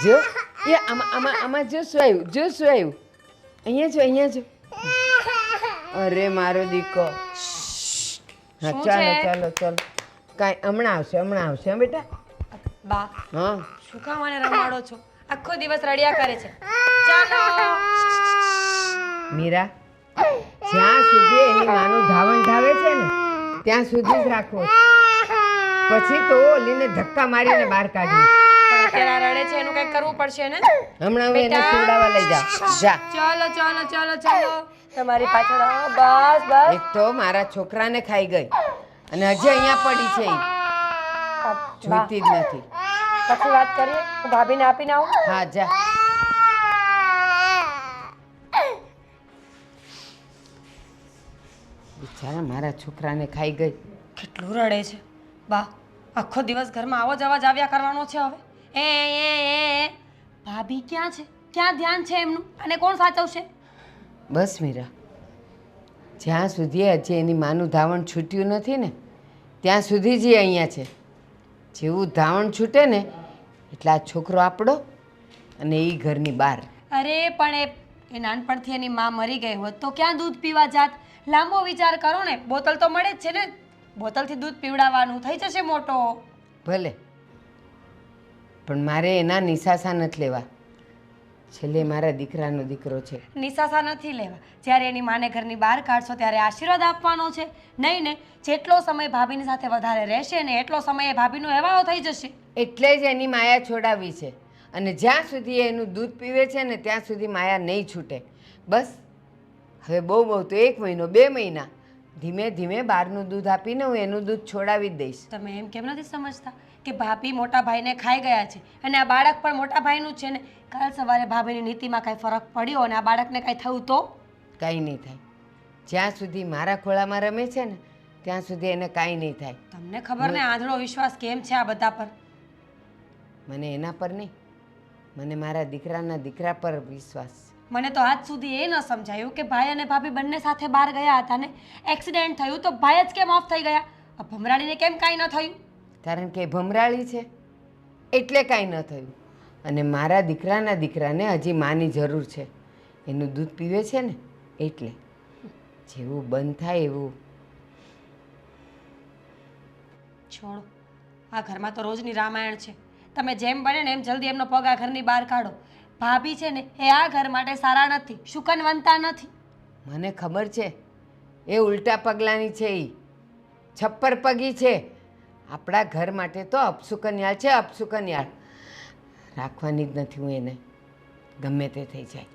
જો એ આમાં જો શું આવ્યું અહીંયા જો અરે મારો દીકો હા ચાલો કાંઈ હમણાં આવશે હા બેટા બા હા શું કામ મને રમાડો છો? આખો દિવસ રડ્યા કરે છે. ચાલો મીરા, જ્યાં સુધી એની માનું ધાવણ ધાવે છે ને ત્યાં સુધી જ રાખવો, પછી તો ઓલીને ધક્કા મારીને બહાર કાઢવી. પણ અત્યારે આ રડે છે એનું કંઈક કરવું પડશે ને. હમણાં હું એને સુવડાવવા લઈ જાઉં. જા. ચાલો તમારી પાછળ આવો. બસ એક તો મારા છોકરાને ખાઈ ગઈ અને હજી અહીંયા પડી છે ઈ. જોઈતી જ નથી. પછી વાત કરીએ. હું ભાભીને આપીને આવું. હા જા. બિચારા મારા છોકરાને ખાઈ ગઈ. કેટલું રડે છે બા. આખો દિવસ ઘરમાં આવો જ અવાજ આવ્યા કરવાનો છે હવે. એ ભાભી ક્યાં છે? ક્યાં ધ્યાન છે એમનું? અને કોણ સાચવશે? બસ મીરા, જ્યાં સુધી હજી એની માનું ધાવણ છૂટ્યું નથી ને ત્યાં સુધી જ એ અહીંયા છે. જેવું ધાવણ છૂટે ને એટલે આ છોકરો આપણો અને એ ઘરની બહાર. અરે પણ એ નાનપણથી એની માં મરી ગઈ હોત તો ક્યાં દૂધ પીવા જાત? લાંબો વિચાર કરો ને. બોતલ તો મળે જ છે ને. બોટલથી દૂધ પીવડાવવાનું, થઈ જશે મોટો. ભલે, પણ મારે એના નિશાસા નથી લેવા. છેલ્લે મારા દીકરાનો દીકરો છે. નિશાસા નથી લેવા. જ્યારે એની માને ઘરની બહાર કાઢશો ત્યારે આશીર્વાદ આપવાનો છે. નહીં ને જેટલો સમય ભાભીની સાથે વધારે રહેશે ને એટલો સમય એ ભાભીનો હેવાળો થઈ જશે. એટલે જ એની માયા છોડાવી છે. અને જ્યાં સુધી એનું દૂધ પીવે છે ને ત્યાં સુધી માયા નહીં છૂટે. બસ હવે બહુ તો 1 મહિનો 2 મહિના ધીમે ધીમે બહારનું દૂધ આપીને હું એનું દૂધ છોડાવી જ દઈશ. તમે એમ કેમ નથી સમજતા કે ભાભી મોટા ભાઈને ખાઈ ગયા છે અને આ બાળક પણ મોટા ભાઈનું જ છે ને? કાલ સવારે ભાભીની નીતિમાં કાંઈ ફરક પડ્યો અને આ બાળકને કાંઈ થયું તો? કાંઈ નહીં થાય. જ્યાં સુધી મારા ખોળામાં રમે છે ને ત્યાં સુધી એને કાંઈ નહીં થાય. તમને ખબર ને આંધળો વિશ્વાસ કેમ છે આ બધા પર? મને એના પર નહીં, મને મારા દીકરા પર વિશ્વાસ. મને તો આજ સુધી એ ન સમજાયું કે ભાઈ અને ભાભી બંને સાથે બહાર ગયા હતા ને એક્સિડન્ટ થયું તો ભાઈ જ કેમ ઓફ થઈ ગયા? આ ભમરાડીને કેમ કાંઈ ન થયું? કારણ કે ભમરાળી છે એટલે કાંઈ ન થયું. અને મારા દીકરાને હજી માની જરૂર છે. એનું દૂધ પીવે છે ને એટલે. જેવું બંધ થાય એવું. છોડો, આ ઘરમાં તો રોજની રામાયણ છે. તમે જેમ બને ને એમ જલ્દી એમનો પગ આ ઘરની બહાર કાઢો. ભાભી છે ને એ આ ઘર માટે સારા નથી, શુકનવંતા નથી. મને ખબર છે એ ઉલટા પગલાંની છે. એ છપ્પર પગી છે. આપણા ઘર માટે તો અપશુકન્યાળ છે, અપશુકન્યાળ. રાખવાની જ નથી હું એને, ગમે તે થઈ જાય.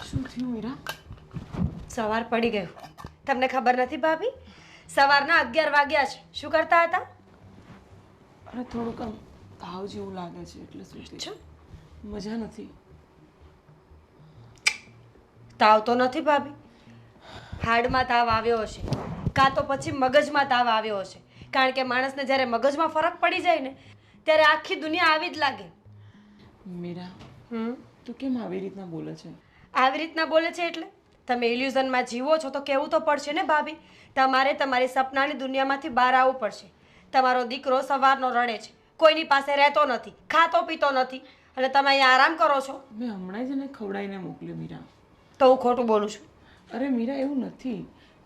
શું થયું મીરા? સવાર પડી ગયું. તમને ખબર નથી ભાભી? સવારના 11 વાગ્યા છે. શું કરતા હતા? અરે થોડુંક આમ તાવ જેવું લાગે છે એટલે સૂતી છું. મજા નથી. તાવ તો નથી ભાભી. હાડમાં તાવ આવ્યો હશે કાં તો પછી મગજમાં તાવ આવ્યો હશે. કારણ કે માણસને જ્યારે મગજમાં ફરક પડી જાય ને ત્યારે આખી દુનિયા આવી જ લાગે. મીરા, તું કેમ આવી રીતના બોલે છે? આવી રીતના બોલે છે એટલે તમે ઇલ્યુઝનમાં જીવો છો તો કહેવું તો પડશે ને ભાભી. તમારે તમારી સપનાની દુનિયામાંથી બહાર આવવું પડશે. તમારો દીકરો સવારનો રડે છે, કોઈની પાસે રહેતો નથી, ખાતો પીતો નથી અને તમે અહીંયા આરામ કરો છો. મેં હમણાં જ એને ખવડાવીને મોકલ્યો મીરા. તો હું ખોટું બોલું છું? અરે મીરા, એવું નથી,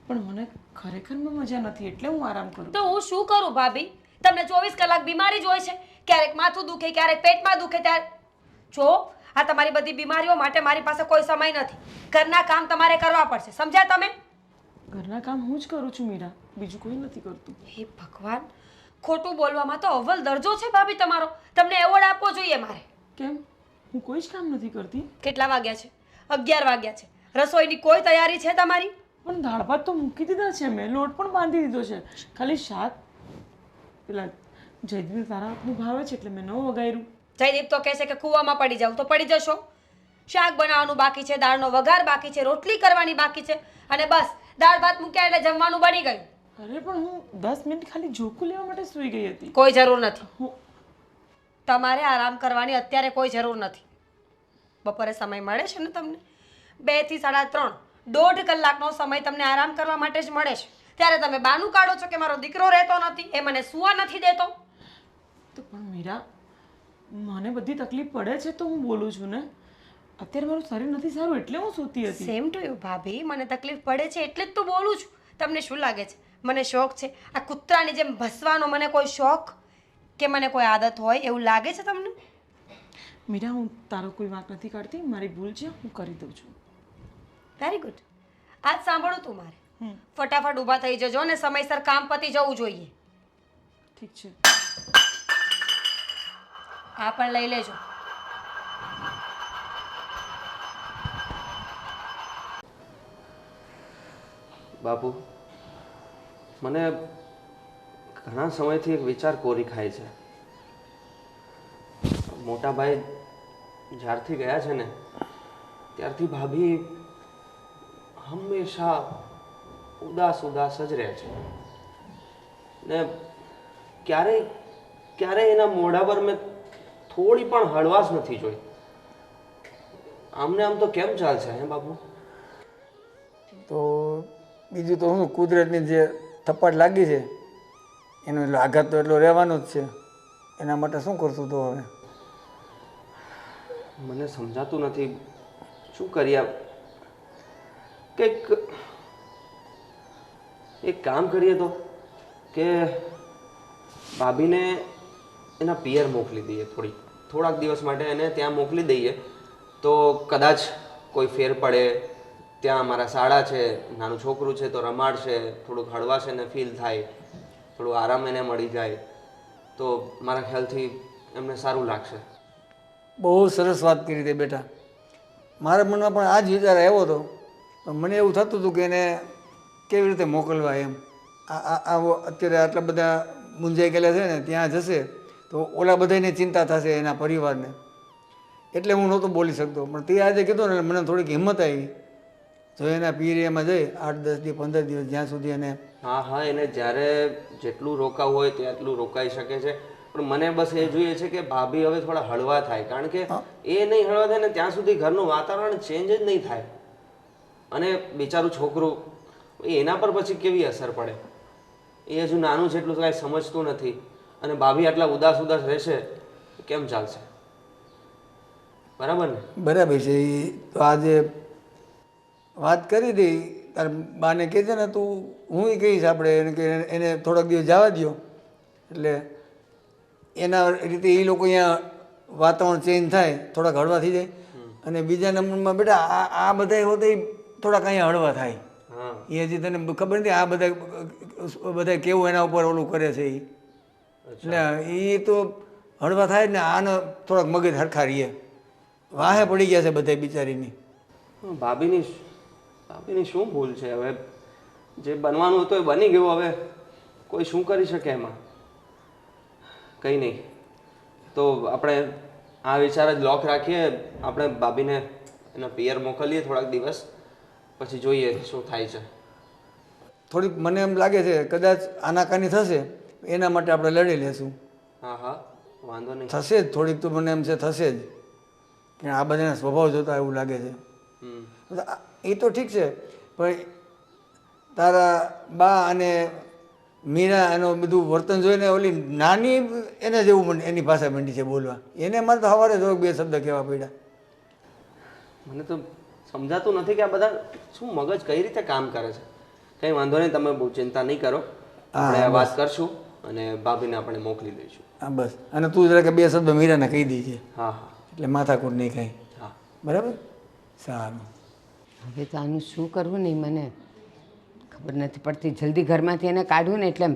પણ મને ખરેખરમાં મજા નથી એટલે હું આરામ કરું. તો હું શું કરું ભાભી? તમને 24 કલાક બીમારી જ હોય છે. ક્યારેક માથું દુખે, ક્યારેક પેટમાં દુખે. ત્યારે જો આ તમારી બધી બીમારીઓ માટે મારી પાસે કોઈ સમય નથી. ઘરના કામ તમારે કરવા પડશે, સમજ્યા તમે? ઘરના કામ હું જ કરું છું મીરા, બીજું કોઈ નથી કરતું. હે ભગવાન, ખોટું બોલવામાં તો અવ્વલ દરજ્જો છે ભાભી તમારો. તમને એવોર્ડ આપવો જોઈએ મારે. કેમ? હું કોઈ જ કામ નથી કરતી. કેટલા વાગ્યા છે? 11 વાગ્યા છે. રસોઈની કોઈ તૈયારી છે તમારી? પણ દાળ ભાત તો મૂકી દીધા છે મેં, લોટ પણ બાંધી દીધો છે. ખાલી શાક પેલા જયદીપને તારા હાથનું ભાવે છે એટલે મેં ન વગાડ્યું. જયદીપ તો કહે છે કે કૂવામાં પડી જાવ તો પડી જશો. શાક બનાવવાનું બાકી છે, દાળનો વઘાર બાકી છે, રોટલી કરવાની બાકી છે અને બસ દાળ ભાત મૂક્યા એટલે જમવાનું બની ગયું. અરે પણ હું 10 મિનિટ ખાલી ઝોકું લેવા માટે સૂઈ ગઈ હતી. કોઈ જરૂર નથી. તમારે આરામ કરવાની અત્યારે કોઈ જરૂર નથી. બપોરે સમય મળે છે ને તમને? 2 થી 3:30 1.5 કલાકનો સમય તમને આરામ કરવા માટે જ મળે છે, ત્યારે તમે બાનું કાઢો છો કે મારો દીકરો રહેતો નથી, એ મને સૂવા નથી દેતો. તો પણ મીરા, મને બધી તકલીફ પડે છે તો હું બોલું છું ને. અત્યારે મારું શરીર નથી સારું એટલે હું સૂતી હતી. સેમ ટુ યુ ભાભી, મને તકલીફ પડે છે એટલે જ તો બોલું છું. તમને શું લાગે છે મને શોખ છે આ કૂતરાની જેમ ભસવાનો? મને કોઈ શોખ કે મને કોઈ આદત હોય એવું લાગે છે તમને? મીરા, હું તારો કોઈ વાંક નથી કાઢતી. મારી ભૂલ છે, હું કરી દઉં છું. Very good. આજ સાંભળું તું મારે. ફટાફટ ઊભા થઈ જજો અને સમયસર કામ પતી જવું જોઈએ. ઠીક છે. આ પણ લઈ લેજો. બાપુ, મને ઘણા સમયથી એક વિચાર કોરી ખાય છે. મોટા ભાઈ જ્યારથી ગયા છે ને ત્યારથી ભાભી હંમેશા ઉદાસ ઉદાસ જ રહે છે ને ક્યારેય એના મોઢા પર મેં થોડી પણ હળવાશ નથી જોઈ. આમને આમ તો કેમ ચાલશે હે બાપુ? તો બીજું તો શું, કુદરતની જે થપ્પડ લાગી છે એનો એટલો આઘાત તો એટલો રહેવાનો જ છે. એના માટે શું કરશું તો હવે? મને સમજાતું નથી શું કરીએ. કંઈક એક કામ કરીએ તો કે ભાભીને એના પિયર મોકલી દઈએ. થોડાક દિવસ માટે એને ત્યાં મોકલી દઈએ તો કદાચ કોઈ ફેર પડે. ત્યાં મારા શાળા છે, નાનું છોકરું છે તો રમાડશે, થોડુંક હળવાશ એને ફીલ થાય, થોડું આરામ એને મળી જાય તો મારા ખ્યાલથી એમને સારું લાગશે. બહુ સરસ વાત કરી હતી બેટા. મારા મનમાં પણ આ જ વિચાર આવ્યો હતો, પણ મને એવું થતું હતું કે એને કેવી રીતે મોકલવા એમ. અત્યારે આટલા બધા મૂંઝાઈ ગયેલા છે ને, ત્યાં જશે તો ઓલા બધાને ચિંતા થશે એના પરિવારને, એટલે હું નહોતો બોલી શકતો. પણ તે આજે કીધું ને મને થોડીક હિંમત આવી. જો એના પીરિયડમાં જઈ 8-10 દિવસ 15 દિવસ જ્યાં સુધી એને હા, એને જ્યારે જેટલું રોકાવું હોય તેટલું રોકાઈ શકે છે. પણ મને બસ એ જોઈએ છે કે ભાભી હવે થોડા હળવા થાય, કારણ કે એ નહીં હળવા થાય ને ત્યાં સુધી ઘરનું વાતાવરણ ચેન્જ જ નહીં થાય. અને બિચારું છોકરું, એના પર પછી કેવી અસર પડે? એ હજુ નાનું છે એટલું કાંઈ સમજતું નથી અને ભાભી આટલા ઉદાસ રહેશે કેમ ચાલશે? બરાબર ને? બરાબર છે. એ તો આજે વાત કરી હતી તાર બાને કહે છે ને, તું હું કહીશ આપણે એને કે એને થોડાક દિવસ જવા દો, એટલે એના રીતે એ લોકો અહીંયા વાતાવરણ ચેન્જ થાય, થોડાક હળવા થઈ જાય. અને બીજા નંબરમાં બેટા આ બધા હોતે થોડાક અહીંયા હળવા થાય. એ હજી તને ખબર નથી આ બધા કેવું એના ઉપર ઓલું કરે છે એ. એટલે એ તો હળવા થાય ને આને થોડાક મગજ હરખા રહીએ. વાહે પડી ગયા છે બધા બિચારીની. ભાભીની શું ભૂલ છે? હવે જે બનવાનું હતું એ બની ગયું, હવે કોઈ શું કરી શકે એમાં? કંઈ નહીં. તો આપણે આ વિચાર જ લોક રાખીએ. આપણે ભાભીને એના પિયર મોકલીએ થોડાક દિવસ, પછી જોઈએ શું થાય છે. થોડીક મને એમ લાગે છે કદાચ આનાકાની થશે, એના માટે આપણે લડી લેશું. હા, વાંધો નહીં. થશે જ થોડીક, તો મને એમ છે થશે જ. કે આ બધાના સ્વભાવ જોતા એવું લાગે છે. એ તો ઠીક છે, પણ તારા બા અને મીરા એનું બધું વર્તન જોઈને ઓલી નાની એને જેવું એની ભાષા મંડી છે બોલવા. એને મારે તો સવારે જો 2 શબ્દ કહેવા પડ્યા. મને તો સમજાતું નથી કે આ બધા શું મગજ કઈ રીતે કામ કરે છે. કંઈ વાંધો નહીં, તમે બહુ ચિંતા નહીં કરો. આપણે વાત કરશું અને ભાભીને આપણે મોકલી દઈશું. હા બસ. અને તું જરા કે 2 શબ્દ મીરાને કહી દેજે. હા, એટલે માથાકૂટ નહીં કાંઈ. હા, બરાબર. સારું. હવે તો આનું શું કરવું નહીં મને ખબર નથી પડતી. જલ્દી ઘરમાંથી એને કાઢવું ને એટલે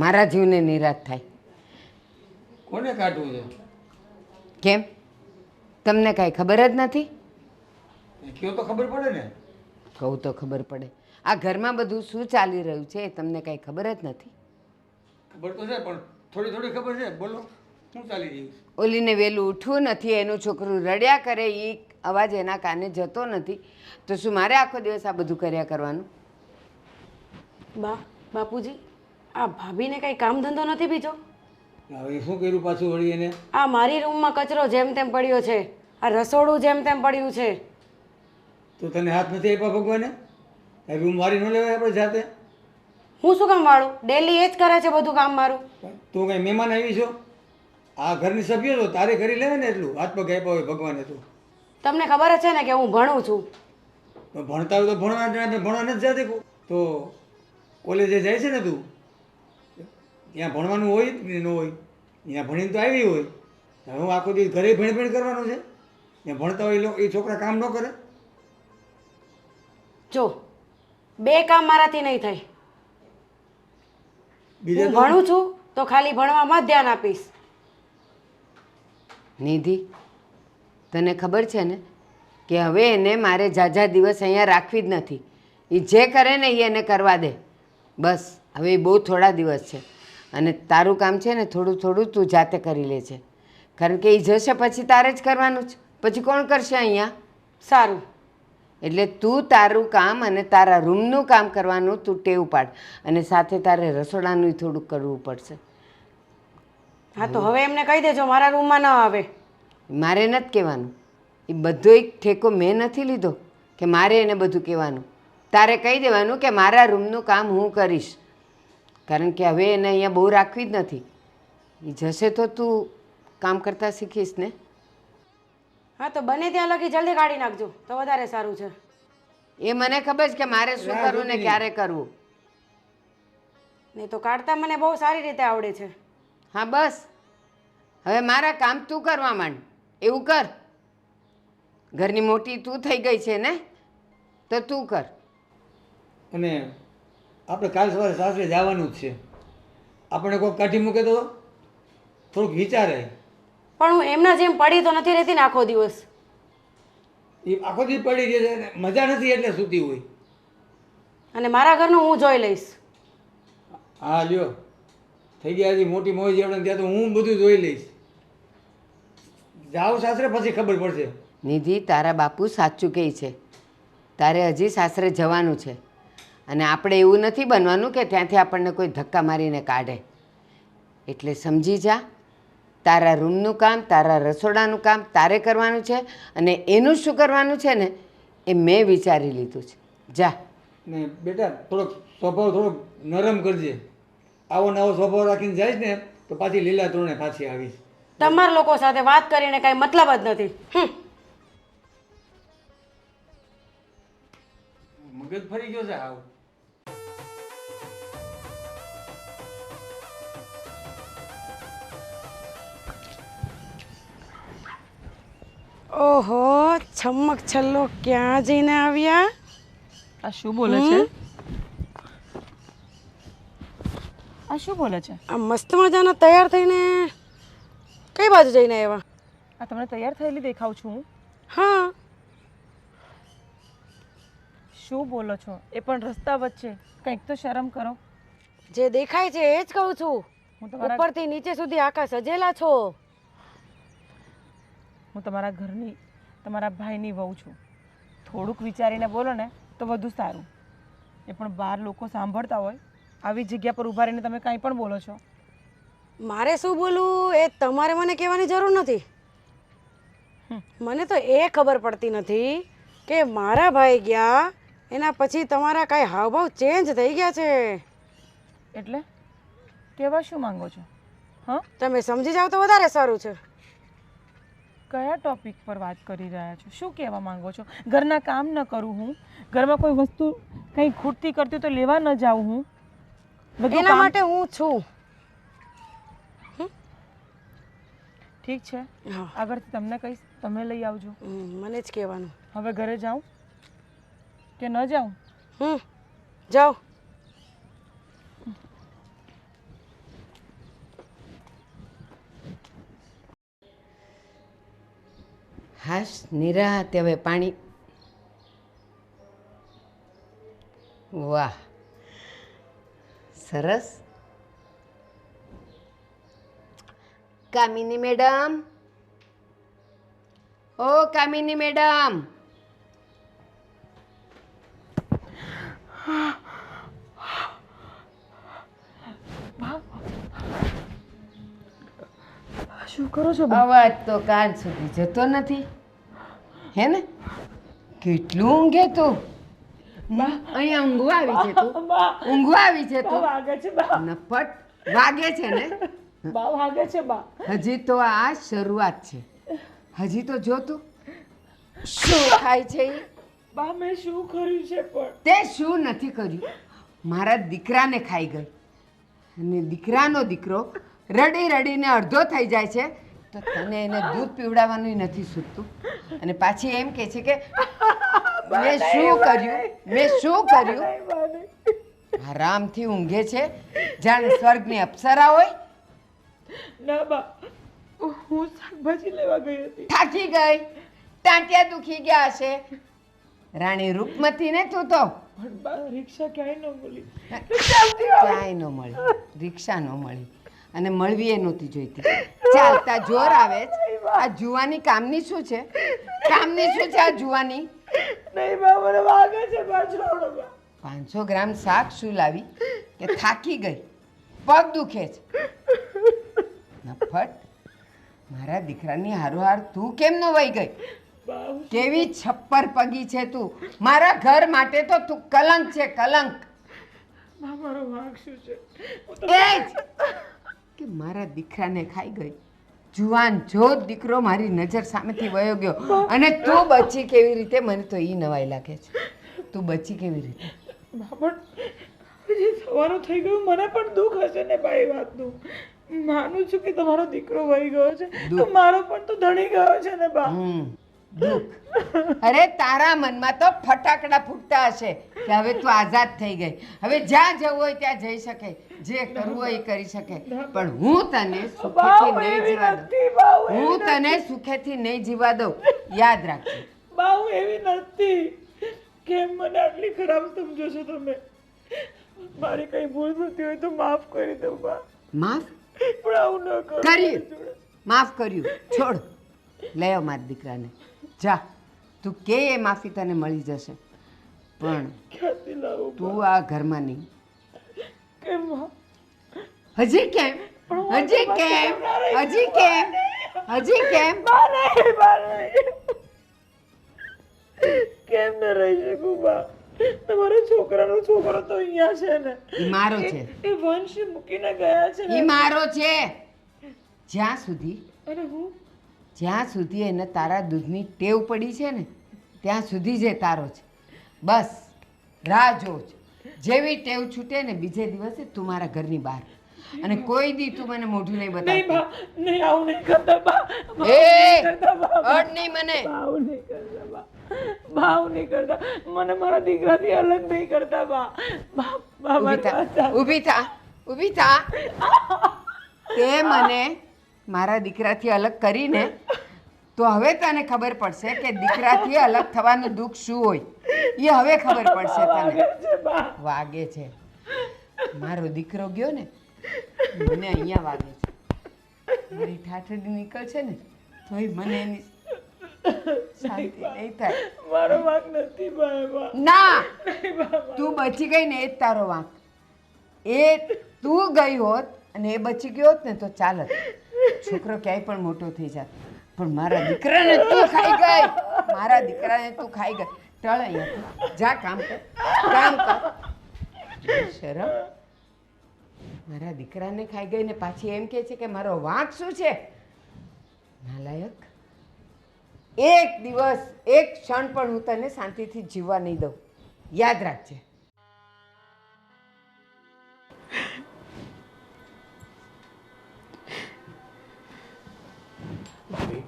મારા જીવને નિરાશ થાય. કોને કાઢવું છે? કેમ તમને કાંઈ ખબર જ નથી? કયો તો ખબર પડે ને. કહું તો ખબર પડે. આ ઘરમાં બધું શું ચાલી રહ્યું છે એ તમને કાંઈ ખબર જ નથી. ખબર તો છે પણ થોડી ખબર છે. બોલો શું ચાલી રહ્યું છે? ઓલીને વહેલું ઉઠવું નથી, એનું છોકરું રડ્યા કરે, એ અવાજ એના કાને જતો નથી, તો શું મારે આખો દિવસ આ બધું કર્યા કરવાનું? બાપુજી, આ ભાભીને કઈ કામ ધંધો નથી બીજો? હવે શું કર્યું પાછું વળી એને? આ મારી રૂમમાં કચરો જેમ તેમ પડ્યો છે, આ રસોડું જેમ તેમ પડ્યું છે. તો તને હાથ નથી આપ્યા ભગવાને? કાંઈ રૂમ વારી ન લેવાય આપણે જાતે? હું શું કામ વાળું? ડેલી એ જ કરે છે બધું કામ મારું. તું કંઈ મહેમાન આવી છો? આ ઘરની સભ્ય છો, તારે કરી લેવાય ને એટલું. હાથ પગ આપ્યા હોય ભગવાને તો. તમને ખબર જ છે ને કે હું ભણું છું. તો ભણતા હોય તો ભણવા નથી જાતી? તો કોલેજે જાય છે ને તું, ત્યાં ભણવાનું હોય કે ન હોય? ત્યાં ભણીને તો આવી હોય. હવે હું આખો દિવસ ઘરે ભણ કરવાનું છે? ત્યાં ભણતા હોય એ છોકરા કામ ન કરે? જો 2 કામ મારાથી નહીં થાય. બીજા હું ભણું છું તો ખાલી ભણવામાં જ ધ્યાન આપીશ. નિધિ, તને ખબર છે ને કે હવે એને મારે ઝાઝા દિવસ અહીંયા રાખવી જ નથી. એ જે કરે ને એ એને કરવા દે બસ. હવે એ બહુ થોડા દિવસ છે અને તારું કામ છે ને થોડું થોડું તું જાતે કરી લે છે, કારણ કે એ જશે પછી તારે જ કરવાનું છે. પછી કોણ કરશે અહીંયા? સારું. એટલે તું તારું કામ અને તારા રૂમનું કામ કરવાનું તું ટેવ પાડ, અને સાથે તારે રસોડાનું થોડુંક કરવું પડશે. હા તો હવે એમને કહી દેજો મારા રૂમમાં ન આવે. મારે નથી કહેવાનું. એ બધો એક ઠેકો મેં નથી લીધો કે મારે એને બધું કહેવાનું. તારે કહી દેવાનું કે મારા રૂમનું કામ હું કરીશ, કારણ કે હવે એને અહીંયા બહુ રાખવી જ નથી. એ જશે તો તું કામ કરતાં શીખીશ ને. હા તો બને ત્યાં લગી જલ્દી કાઢી નાખજો તો વધારે સારું છે. એ મને ખબર છે કે મારે શું કરવું ને ક્યારે કરવું. નહીં તો કાઢતા મને બહુ સારી રીતે આવડે છે. હા બસ, હવે મારા કામ તું કરવા માંડ. એવું કર. ઘરની મોટી તું થઈ ગઈ છે ને, તો તું કર. અને આપણે કાલ સવારે સાસરે જવાનું જ છે. આપણે કોઈ કાઢી મૂકે તો થોડુંક વિચારે. પણ હું એમના જેમ પડી તો નથી રહેતી ને આખો દિવસ. એ આખો દી પડી રહે છે ને મજા નથી એટલે સૂતી હોય. અને મારા ઘરનું હું જોઈ લઈશ. હા લ્યો, થઈ ગયા હજી મોટી મોજ એવડે ત્યાં તો હું બધું જોઈ લઈશ. જાઓ સાસરે પછી ખબર પડશે. નિધિ, તારા બાપુ સાચું કહે છે. તારે હજી સાસરે જવાનું છે અને આપણે એવું નથી બનવાનું કે ત્યાંથી આપણને કોઈ ધક્કા મારીને કાઢે. એટલે સમજી જા, તારા રૂમનું કામ, તારા રસોડાનું કામ તારે કરવાનું છે અને એનું શું કરવાનું છે ને એ મેં વિચારી લીધું છે. જા. ને બેટા થોડોક સ્વભાવ થોડોક નરમ કરજે. આવો નવો સ્વભાવ રાખીને જઈશ ને તો પાછી લીલા તોરણે પાછી આવીશ. તમારા લોકો સાથે વાત કરીને કાંઈ મતલબ જ નથી. મગજ ફરી ગયો છે આવ. ઓહો, છમક છલ્લો ક્યાં જઈને આવ્યા? આ શું બોલે છે? આ શું બોલે છે? આ મસ્ત મજાના તૈયાર થઈને કઈ બાજુ જઈને આવ્યા? આ તમને તૈયાર થયેલી દેખાવ છું હું? હા. શું બોલો છો? એ પણ રસ્તા વચ્ચે. કંઈક તો શરમ કરો. જે દેખાય છે એ જ કહું છું. હું તમારા ઉપરથી નીચે સુધી આખા સજેલા છો. હું તમારા ઘરની, તમારા ભાઈની વહુ છું. થોડુંક વિચારીને બોલો ને તો વધુ સારું. એ પણ બહાર લોકો સાંભળતા હોય, આવી જગ્યા પર ઊભા રહીને તમે કાંઈ પણ બોલો છો. મારે શું બોલવું એ તમારે મને કહેવાની જરૂર નથી. મને તો એ ખબર પડતી નથી કે મારા ભાઈ ગયા એના પછી તમારા કાંઈ હાવભાવ ચેન્જ થઈ ગયા છે. એટલે કહેવા શું માંગો છો? હા, તમે સમજી જાવ તો વધારે સારું છે. કયા ટોપિક પર વાત કરી રહ્યા છો? શું કહેવા માંગો છો? ઘરના કામ ન કરું હું? ઘરમાં કોઈ વસ્તુ કંઈ ખૂટતી કરતી તો લેવા ન જાઉં હું? બધું એના માટે હું છું. ઠીક છે, હા. આગળથી તમને કહીશ, તમે લઈ આવજો. મને જ કહેવાનું. હવે ઘરે જાઉં કે ન જાઉં? જાઓ. હાશ, નિરાતે હવે પાણી. વાહ, સરસ. કામિની મેડમ, ઓ કામિની મેડમ. શું કરો છો? અવાજ તો કાન સુધી જતો નથી, હે ને? કેટલું ઊંઘે તું અહીંયા ઊંઘવા આવી છે તું બા ઊંઘવા આવી છે બા તું વાગે છે બા નફટ વાગે છે ને બા વાગે છે બા હજી તો આ શરૂઆત છે હજી તો જો તું શું ખાય છે ઈ? બા મેં શું કર્યું છે પણ તે શું નથી કર્યું મારા દીકરાને ખાઈ ગઈ અને દીકરાનો દીકરો રડી રડીને અડધો થઈ જાય છે તો તને એને દૂધ પીવડાવવાનું નથી સૂચતું અને પાછી એમ કહે છે કે મેં શું કર્યું આરામથી ઊંઘે છે જાણે સ્વર્ગની અપ્સરા હોય ના બા હું શાકભાજી લેવા ગઈ હતી થાકી ગઈ ટાંટિયા દુખી ગયા હશે રાણી રૂપમતી ને તું તો પણ બા રિક્ષા ક્યાંય ન મળી ક્યાંય ન મળી રિક્ષા ન મળી અને મળવી એ નહોતી જોઈતી ચાલતા જોર આવે છે આ જુવાની કામની શું છે આ જુવાની નહીં બા મને વાગે છે બા છોડો બા 500 ગ્રામ શાક શું લાવી કે થાકી ગઈ પગ દુખે છે નફટ મારા દીકરાની હારોહાર તું કેમ ન વહી ગઈ બા હું કેવી છપ્પર પગી છે તું મારા ઘર માટે તો તું કલંક છે કલંક બા મારો વાંક શું છે એ જ કે મારા દીકરાને ખાઈ ગઈ જુવાન જોત દીકરો મારી નજર સામેથી વયો ગયો અને તું બચી કેવી રીતે મને તો ઈ નવાઈ લાગે છે તું બચી કેવી રીતે બા પણ હજી સવારું થઈ ગયું મને પણ દુઃખ હશે ને બા એ વાતનું માનું છું કે તમારો દીકરો વહી ગયો છે તો મારો પણ તો ધણી ગયો છે ને બા દુઃખ અરે તારા મનમાં તો ફટાકડા ફૂટતા હશે કે હવે તું આઝાદ થઈ ગઈ હવે જ્યાં જવું હોય ત્યાં જઈ શકે જે કરવું હોય એ કરી શકે પણ હું તને સુખેથી નહીં જીવા દઉં હું તને સુખેથી નહીં જીવા દઉં યાદ રાખજે બા હું એવી નથી કેમ મને આટલી ખરાબ સમજો છો તમે મારી કઈ ભૂલ થતી હોય તો માફ કરી દો બા માફ પણ આવું ન કરો કર્યું માફ કર્યું છોડ લઈ આવ મારા દીકરાને જા તું કે એ માફી તને મળી જશે પણ ક્યાંથી લાવું તું આ ઘરમાં નહીં કેમ બા? હજી કેમ હજી કેમ હજી કેમ હજી કેમ બા નહીં બા નહીં કેમ ન રહી શકું બા તમારા છોકરાનો છોકરો તો અહીંયા છે ને ઈ મારો છે એ વંશ મૂકીને ગયા છે ને ઈ મારો છે જ્યાં સુધી અને હું જ્યાં સુધી એને તારા દૂધની ટેવ પડી છે ને ત્યાં સુધી જ એ તારો છે બસ રાહ જોજ જેવી ટેવ છૂટે ને બીજે દિવસે તું મારા ઘરની બહાર અને કોઈ દી તું મને મોઢું નહીં નહીં બતાવતી બા નહીં આવું નહીં કરતા બા એ અડ નહીં મને આવું નહીં કરતા બા ભાવ નહીં કરતા મને મારા દીકરાથી અલગ નહીં કરતા બા બા બા ઊભી થા તે મને મારા દીકરાથી અલગ કરીને તો હવે તને ખબર પડશે કે દીકરાથી અલગ થવાનું દુઃખ શું હોય એ હવે ખબર પડશે તને વાગે છે મારો દીકરો ગયો ને મને અહીંયા વાગે છે મારી ઠાઠડી નીકળશે ને તોય મને એની શાંતિ નહીં થાય મારો વાંક નથી બા ના તું બચી ગઈ ને એ જ તારો વાંક એ તું ગઈ હોત અને એ બચી ગયો હોત ને તો ચાલત છોકરો ક્યાંય પણ મોટો થઈ જાત પણ મારા દીકરાને તું ખાઈ ગઈ મારા દીકરાને તું ખાઈ ગઈ ટળ અહીંયા જા કામ કર શરમ મારા દીકરાને ખાઈ ગઈ ને પાછી એમ કહે છે કે મારો વાંક શું છે નાલાયક એક દિવસ એક ક્ષણ પણ હું તને શાંતિથી જીવવા નહીં દઉં યાદ રાખજે ભાભી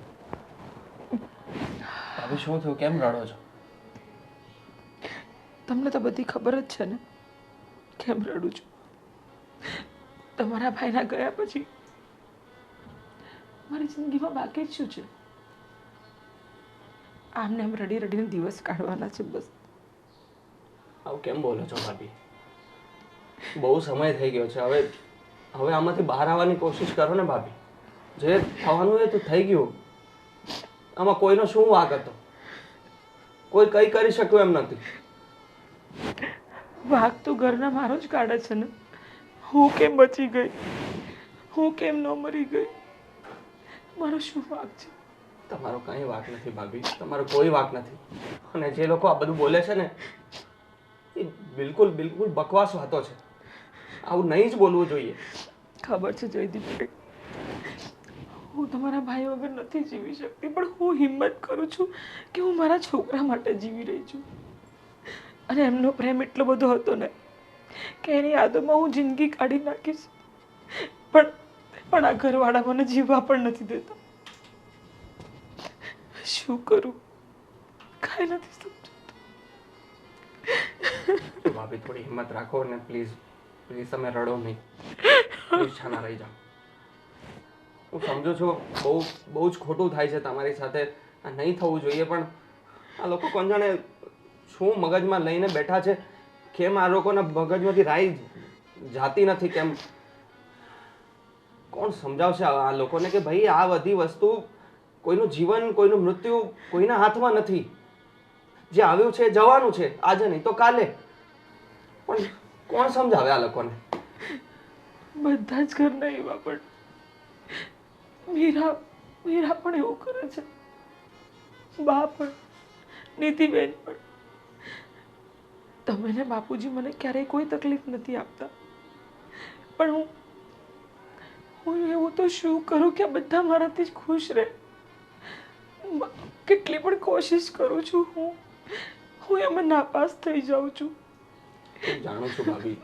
ભાભી શું થયું કેમ રડો છો તમને તો બધી ખબર જ છે ને કેમ રડું છું તમારા ભાઈના ગયા પછી મારી જિંદગીમાં બાકી જ શું છે આમને આમ રડી રડીને દિવસ કાઢવાના છે બસ આવું કેમ બોલો છો ભાભી બહુ સમય થઈ ગયો છે હવે આમાંથી બહાર આવવાની કોશિશ કરો ને ભાભી જે થવાનું એ તો થઈ ગયું આમાં કોઈનો શું વાંક હતો કોઈ કંઈ કરી શક્યું એમ નથી વાઘ તો ઘરના મારો જ કાઢે છે ને હું કેમ બચી ગઈ હું કેમ ન મરી ગઈ મારો શું વાંક છે તમારો કંઈ વાંક નથી ભાભી, તમારો કોઈ વાંક નથી. અને જે લોકો આ બધું બોલે છે ને એ બિલકુલ બિલકુલ બકવાસ વાતો છે. આવું નહીં જ બોલવું જોઈએ. ખબર છે જયદીપભાઈ, હું તમારા ભાઈ વગર નથી જીવી શકતી, પણ હું હિંમત કરું છું કે હું મારા છોકરા માટે જીવી રહી છું. અને એમનો પ્રેમ એટલો બધો હતો ને કે એની યાદોમાં હું જિંદગી કાઢી નાખીશ. પણ આ ઘરવાળા મને જીવવા પણ નથી દેતા. શું કરું, કાંઈ નથી સમજતું. ભાભી થોડી હિંમત રાખો ને પ્લીઝ પ્લીઝ તમે રડો નહીં. પ્લીઝ છાના રહી જાઓ. હું સમજુ છું બહુ જ ખોટું થાય છે તમારી સાથે, આ નહીં થવું જોઈએ, પણ આ લોકો કોણ જાણે શું મગજમાં લઈને બેઠા છે. કેમ આ લોકોના મગજમાંથી રાઈ જાતી નથી? કેમ કોણ સમજાવશે આ લોકોને કે ભાઈ આ બધી વસ્તુ, કોઈનું જીવન કોઈનું મૃત્યુ કોઈના હાથમાં નથી. જે આવ્યું છે એ જવાનું છે, આજે નહીં તો કાલે. પણ કોણ સમજાવે આ લોકોને? બધા જ ઘરના એવા, પણ મીરા પણ એવું કરે છે, બા પણ, નીતિબેન પણ. તમે ને બાપુજી મને ક્યારેય કોઈ તકલીફ નથી આપતા, પણ હું એવું તો શું કરું કે આ બધા મારાથી જ ખુશ રહે. કેટલી પણ કોશિશ કરું છું, હું એમાં નાપાસ થઈ જાઉં છું. હું જાણું છું ભાભી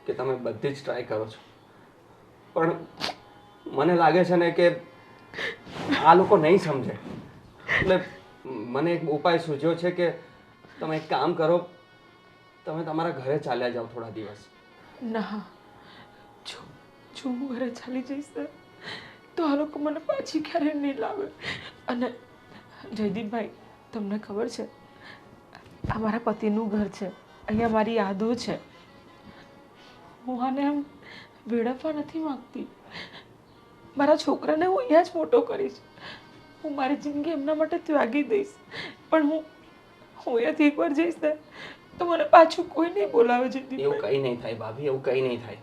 કે તમે બધી જ ટ્રાય કરો છો, પણ મને લાગે છે ને કે આ લોકો નહીં સમજે. એટલે મને એક ઉપાય સૂઝ્યો છે કે તમે એક કામ કરો, તમે તમારા ઘરે ચાલ્યા જાઓ થોડા દિવસ. ના, જો હું ઘરે ચાલી જઈશ ને તો આ લોકો મને પાછી ક્યારેય નહીં લાવે. અને જયદીપભાઈ, તમને ખબર છે, આ મારા પતિનું ઘર છે, અહીંયા મારી યાદો છે. હું આને એમ વેડફવા નથી માંગતી. મારા છોકરાને હું અહીંયા જ મોટો કરીશ. હું મારી જિંદગી એમના માટે ત્યાગી દઈશ. પણ હું અહીંયાથી એકવાર જઈશ ને તો મને પાછું કોઈ નહીં બોલાવે. જયદીપભાઈ, એવું કંઈ નહીં થાય ભાભી, એવું કંઈ નહીં થાય.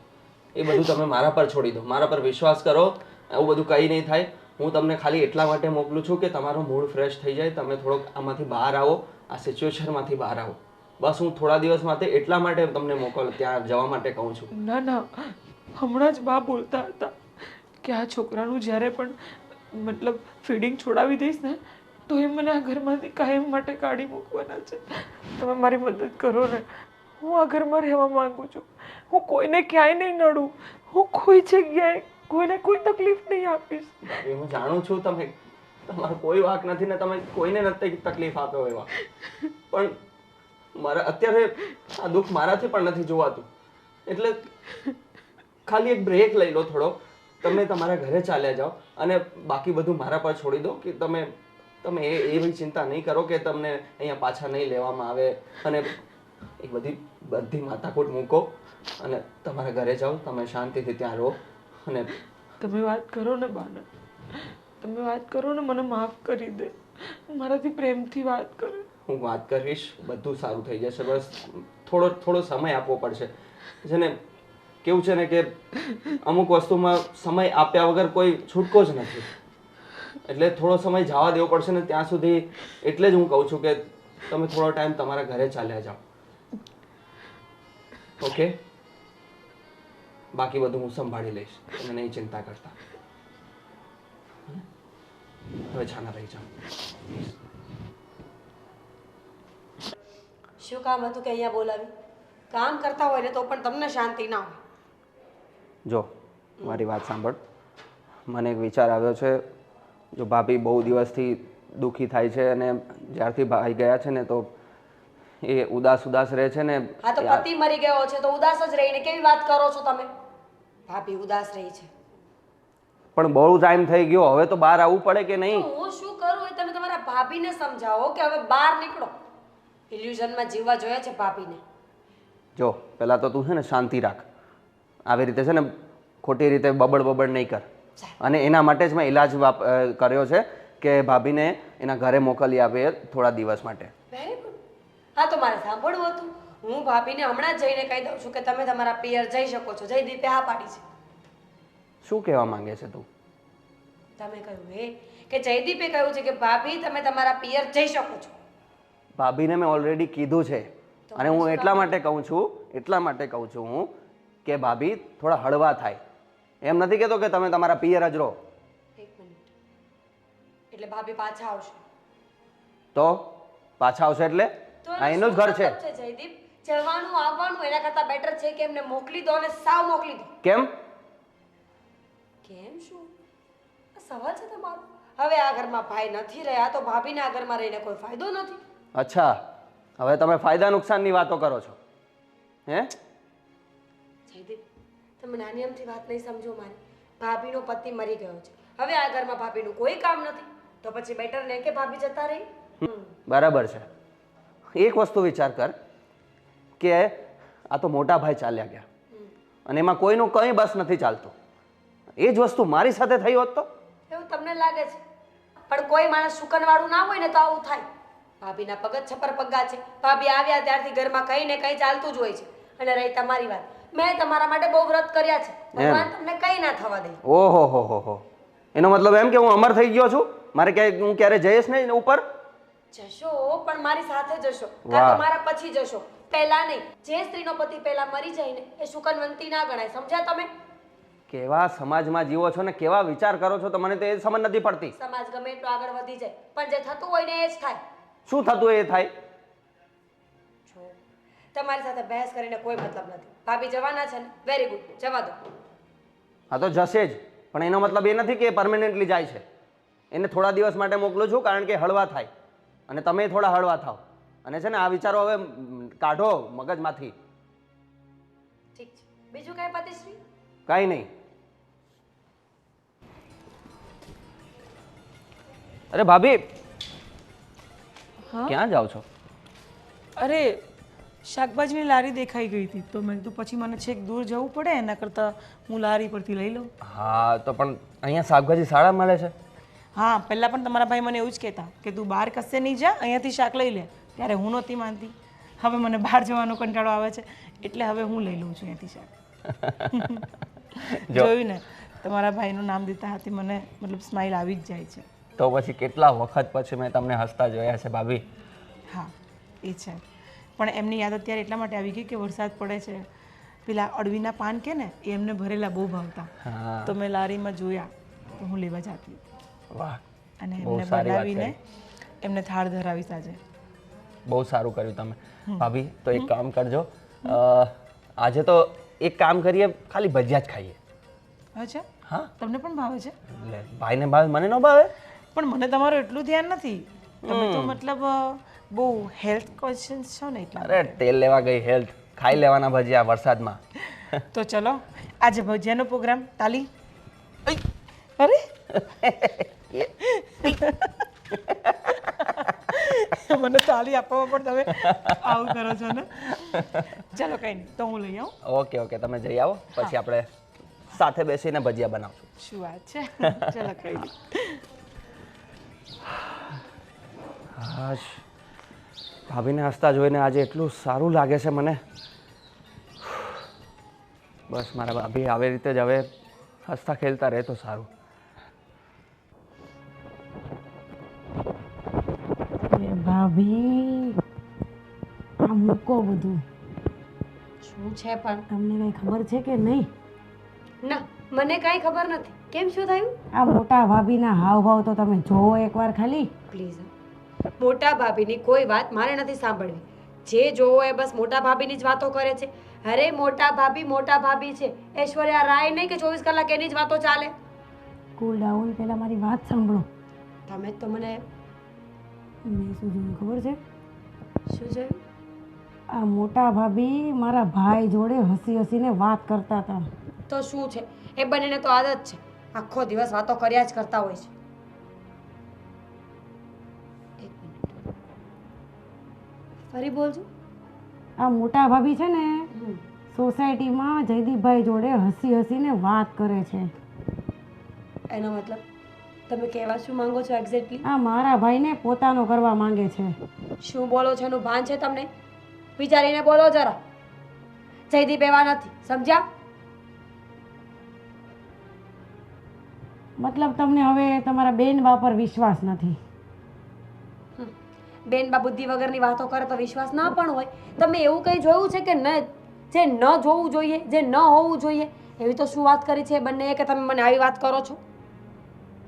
એ બધું તમે મારા પર છોડી દો, મારા પર વિશ્વાસ કરો. એવું બધું કંઈ નહીં થાય. હું તમને ખાલી એટલા માટે મોકલું છું કે તમારો મૂડ ફ્રેશ થઈ જાય, તમે થોડોક આમાંથી બહાર આવો, આ સિચ્યુએશનમાંથી બહાર આવો. બસ હું થોડા દિવસ માટે એટલા માટે તમને ત્યાં જવા માટે કહું છું. ના, હમણાં જ બા બોલતા હતા કે આ છોકરાનું જ્યારે પણ મતલબ ફીડિંગ છોડાવી દઈશ ને તો એ મને આ ઘરમાંથી કાયમ માટે કાઢી મૂકવાના છે. તમે મારી મદદ કરો ને. હું આ ઘરમાં રહેવા માંગુ છું. હું કોઈને ક્યાંય નહીં નડું. હું કોઈ જગ્યાએ કોઈને કોઈ તકલીફ નહીં આપીશ. હું જાણું છું તમારો કોઈ વાંક નથી ને તમે કોઈને નથી તકલીફ આપ્યો એવા, પણ મારા અત્યારે આ દુઃખ મારાથી પણ નથી જોવાતું. એટલે ખાલી એક બ્રેક લઈ લો થોડો. તમે તમારા ઘરે ચાલ્યા જાઓ અને બાકી બધું મારા પર છોડી દો. કે તમે એવી ચિંતા નહીં કરો કે તમને અહીંયા પાછા નહીં લેવામાં આવે, અને એ બધી માથાકૂટ મૂકો અને તમારા ઘરે જાઓ. તમે શાંતિથી ત્યાં રહો. અને તમે વાત કરો ને બાને, તમે વાત કરો ને, મને માફ કરી દે. મારાથી પ્રેમથી વાત કરો. હું વાત કરીશ, બધું સારું થઈ જશે. બસ થોડો સમય આપવો પડશે. જેને કેવું છે ને કે અમુક વસ્તુમાં સમય આપ્યા વગર કોઈ છૂટકો જ નથી. એટલે થોડો સમય જવા દેવો પડશે ને ત્યાં સુધી. એટલે જ હું કહું છું કે તમે થોડો ટાઈમ તમારા ઘરે ચાલ્યા જાઓ. ઓકે? બાકી બધું હું સંભાળી લઈશ, તમે નહીં ચિંતા કરતા. હવે છાના રહી જાઓ. શું કામ હતું કે અહીંયા બોલાવી? કામ કરતા હોય ને તો પણ તમને શાંતિ ના હોય. જો મારી વાત સાંભળ, મને એક વિચાર આવ્યો છે. જો ભાભી બહુ દિવસથી દુઃખી થાય છે અને જ્યારથી ભાઈ ગયા છે ને તો એ ઉદાસ રહે છે ને. હા તો પતિ મરી ગયો છે તો ઉદાસ જ રહીને કેવી વાત કરો છો તમે? ભાભી ઉદાસ રહી છે પણ બહુ ટાઈમ થઈ ગયો, હવે તો બહાર આવવું પડે કે નહીં? તો હું શું કરું એ તમે તમારા ભાભીને સમજાવો કે હવે બહાર નીકળો. ઇલ્યુઝનમાં જીવવા જોઈએ છે ભાભીને. જો પહેલાં તો તું છે ને શાંતિ રાખ. આવી રીતે છે ને ખોટી રીતે બબડ નહીં કર. અને એના માટે જ મેં ઈલાજ કર્યો છે કે ભાભીને એના ઘરે મોકલી આપે થોડા દિવસ માટે. Very good. હા તો મારે સાંભળવું હતું. હું ભાભીને હમણાં જ જઈને કહી દઉં છું કે તમે તમારા પિયર જઈ શકો છો. જયદીપે હા પાડી છે. શું કહેવા માંગે છે તું? તમે કહ્યું એ કે જયદીપે કહ્યું છે કે ભાભી તમે તમારા પિયર જઈ શકો છો. ભાભીને મેં ઓલરેડી કીધું છે તો અને હું એટલા માટે કહું છું હું કે ભાભી થોડા હળવા થાય. એમ નથી કહેતો કે તમે તમારા પિયર જ રહો. એક મિનિટ, એટલે ભાભી પાછા આવશે તો પાછા આવશે એટલે તો આ એનું જ ઘર છે. મતલબ જયદીપ, જવાનું આવવાનું એના કરતાં બેટર છે કે એમને મોકલી દો અને સાવ મોકલી દો. કેમ? કેમ શું? આ સવાલ છે તમારો? હવે આ ઘરમાં ભાઈ નથી રહ્યા તો ભાભીને આ ઘરમાં રહીને કોઈ ફાયદો નથી. અચ્છા, હવે તમે ફાયદા નુકસાનની વાતો કરો છો હે? જયદીપ, તમે નાની અમથી વાત નહીં સમજો મારી. ભાભીનો પતિ મરી ગયો છે, હવે આ ઘરમાં ભાભીનું કોઈ કામ નથી, તો પછી બેટર ને કે ભાભી જતા રહી. બરાબર છે. એક વસ્તુ વિચાર કર કે આ તો મોટા ભાઈ ચાલ્યા ગયા અને એમાં કોઈનું કંઈ બસ નથી ચાલતું. એ જ વસ્તુ મારી સાથે થઈ હોત તો? એવું તમને લાગે છે? પણ કોઈ માણસ શુકનવાળું ના હોય ને તો આવું થાય. ભાભીના પગ જ છપ્પર પગ્ગા છે. ભાભી આવ્યા ત્યારથી ઘરમાં કંઈ ને કંઈ ચાલતું જ હોય છે. અને રહી તમારી વાત, મેં તમારા માટે બહુ વ્રત કર્યા છે, ભગવાન તમને કંઈ ના થવા દે. ઓહો હો હો હો, એનો મતલબ એમ કે હું અમર થઈ ગયો છું? મારે ક્યાંય હું ક્યારે જઈશ નહીં ઉપર? જશો, પણ મારી સાથે જશો, કાં તો મારા પછી જશો, પહેલા નહીં. જે સ્ત્રીનો પતિ પહેલા મરી જાય ને એ શુકનવંતી ના ગણાય. સમજ્યા તમે? કેવા સમાજમાં જીવો છો ને કેવા વિચાર કરો છો તો મને તો એ સમજ નથી પડતી. સમાજ ગમે એટલો આગળ વધી જાય પણ જે થતું હોય ને એ જ થાય. શું થતું એ થાય? જો તમારી સાથે બહેસ કરીને કોઈ મતલબ નથી. ભાભી જવાના છે ને, વેરી ગુડ, જવા દો. હા તો જશે જ, પણ એનો મતલબ એ નથી કે પરમેનન્ટલી જાય છે. એને થોડા દિવસ માટે મોકલું છું કારણ કે હળવા થાય અને તમે થોડા હળવા થાવ. અને છે ને આ વિચારો હવે કાઢો મગજમાંથી. ઠીક છે, બીજું કઈ પતિશ્રી? કાંઈ નહીં. અરે ભાભી, ક્યાં જાઓ છો? અરે શાકભાજીની લારી દેખાઈ ગઈ હતી તો મેં કીધું પછી મને છેક દૂર જવું પડે એના કરતાં હું લારી પરથી લઈ લઉં. હા તો પણ અહીંયા શાકભાજી સારા મળે છે. હા, પહેલાં પણ તમારા ભાઈ મને એવું જ કહેતા કે તું બહાર કશે નહીં જા, અહીંયાથી શાક લઈ લે. ત્યારે હું નહોતી માનતી. હવે મને બહાર જવાનો કંટાળો આવે છે એટલે હવે હું લઈ લઉં છું અહીંયાથી શાક. જોયું ને, તમારા ભાઈનું નામ દેતા હતી મને મતલબ સ્માઇલ આવી જ જાય છે. તો પછી કેટલા વખત પછી મેં તમને હસતા જોયા છે ભાભી. હા એ છે, પણ એમની યાદ અત્યારે એટલા માટે આવી ગઈ કે વરસાદ પડે છે, પેલા અળવીના પાન કે ને એ એમને ભરેલા બહુ ભાવતા. તો મેં લારીમાં જોયા તો હું લેવા જતી. વાહ, અને એમને બનાવીને એમને થાળ ધરાવીશ આજે. બહુ સારું કર્યું તમે ભાભી. તો એક કામ કરજો, આજે તો એક કામ કરીએ, ખાલી ભજીયા જ ખાઈએ. અચ્છા, હા, તમને પણ ભાવે છે? એટલે ભાઈને ભાવે, મને ન ભાવે. પણ મને તમારું એટલું ધ્યાન નથી. તમે તો મતલબ બહુ હેલ્થ કોન્શિયસ છો ને એટલા. અરે તેલ લેવા ગઈ હેલ્થ, ખાઈ લેવાના ભજીયા વરસાદમાં. તો ચલો આજે ભજીયાનો પ્રોગ્રામ. તાલી. અરે મને તાલી આપવામાં પણ તમે આવું કરો છો ને. ચલો કંઈ નહીં, તો હું લઈ આવું. ઓકે ઓકે, તમે જઈ આવો, પછી આપણે સાથે બેસીને ભજીયા બનાવશું. શું વાત છે? ચલો કંઈ નહીં. હાશ, ભાભીને હસતા જોઈને આજે એટલું સારું લાગે છે મને. બસ મારા ભાભી આવી રીતે જ હવે હસતા ખેલતા રહે તો સારું. ભાભી આ મૂકો બધું. શું છે પણ? તમને કઈ ખબર છે કે નહીં? ના, મને કાંઈ ખબર નથી. કેમ, શું થયું? આ મોટા ભાભીના હાવભાવ તો તમે જોવો એકવાર ખાલી. પ્લીઝ, મોટા ભાભીની કોઈ વાત મારે નથી સાંભળવી. જે જોવો એ બસ મોટા ભાભીની જ વાતો કરે છે. અરે મોટા ભાભી છે. ઐશ્વર્યા રાય નહીં કે 24 કલાક એની જ વાતો ચાલે. કુલ ડાઉન, પહેલા મારી વાત સાંભળો. તમે તો મને મેં શું જોયું ખબર છે? શું જોયું? આ મોટા ભાભી મારા ભાઈ જોડે હસી હસીને વાત કરતા હતા. તો શું છે, એ બંનેને તો આદત છે, આખો દિવસ વાતો કર્યા જ કરતા હોય છે. એક મિનિટ, ફરી બોલજો. આ મોટા ભાભી છે ને સોસાયટીમાં જયદીપભાઈ જોડે હસી હસીને વાત કરે છે. એનો મતલબ તમે કહેવા શું માંગો છો એક્ઝેક્ટલી? આ મારા ભાઈને પોતાનો કરવા માંગે છે. શું બોલો છો એનું ભાન છે તમને? વિચારીને બોલો જરા. જયદીપ એવા નથી, સમજ્યા? મતલબ તમને હવે તમારા બેન બા પર વિશ્વાસ નથી. બેન બા બુદ્ધિ વગરની વાતો કરે તો વિશ્વાસ ના પણ હોય. તમે એવું કંઈ જોયું છે કે ન જે ન જોવું જોઈએ, જે ન હોવું જોઈએ, એવી તો શું વાત કરી છે એ બંને કે તમે મને આવી વાત કરો છો?